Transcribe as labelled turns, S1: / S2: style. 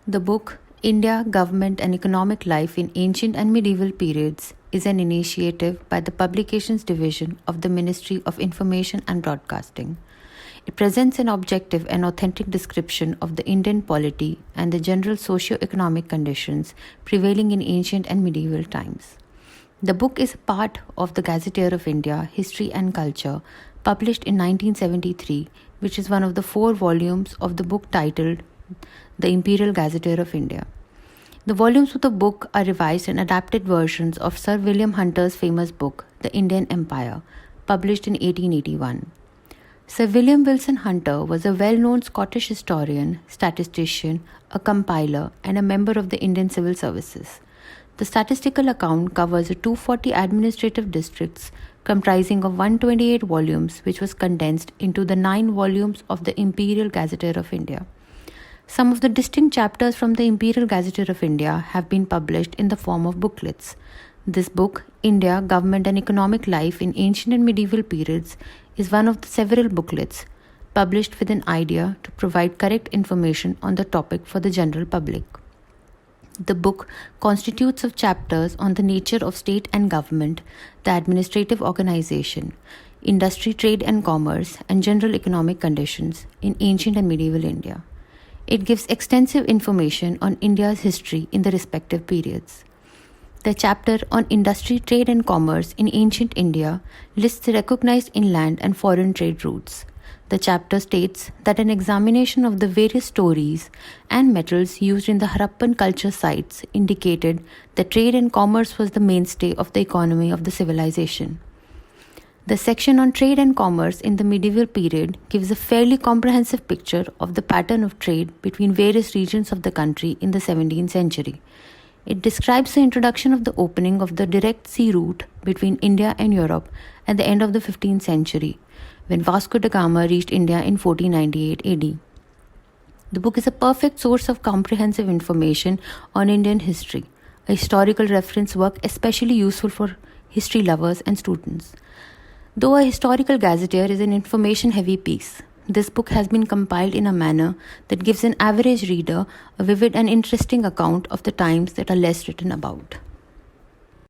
S1: The book, India, Government and Economic Life in Ancient and Medieval Periods, is an initiative by the Publications Division of the Ministry of Information and Broadcasting. It presents an objective and authentic description of the Indian polity and the general socio-economic conditions prevailing in ancient and medieval times. The book is part of the Gazetteer of India, History and Culture, published in 1973, which is one of the 4 volumes of the book titled The Imperial Gazetteer of India. The volumes of the book are revised and adapted versions of Sir William Hunter's famous book, The Indian Empire, published in 1881. Sir William Wilson Hunter was a well-known Scottish historian, statistician, a compiler, and a member of the Indian Civil Services. The statistical account covers 240 administrative districts comprising of 128 volumes, which was condensed into the 9 volumes of the Imperial Gazetteer of India. Some of the distinct chapters from the Imperial Gazetteer of India have been published in the form of booklets. This book, India, Government and Economic Life in Ancient and Medieval Periods, is one of the several booklets published with an idea to provide correct information on the topic for the general public. The book constitutes of chapters on the nature of state and government, the administrative organization, industry, trade and commerce, and general economic conditions in ancient and medieval India. It gives extensive information on India's history in the respective periods. The chapter on industry, trade and commerce in ancient India lists the recognized inland and foreign trade routes. The chapter states that an examination of the various stories and metals used in the Harappan culture sites indicated that trade and commerce was the mainstay of the economy of the civilization. The section on trade and commerce in the medieval period gives a fairly comprehensive picture of the pattern of trade between various regions of the country in the 17th century. It describes the introduction of the opening of the direct sea route between India and Europe at the end of the 15th century, when Vasco da Gama reached India in 1498 AD. The book is a perfect source of comprehensive information on Indian history, a historical reference work especially useful for history lovers and students. Though a historical gazetteer is an information-heavy piece, this book has been compiled in a manner that gives an average reader a vivid and interesting account of the times that are less written about.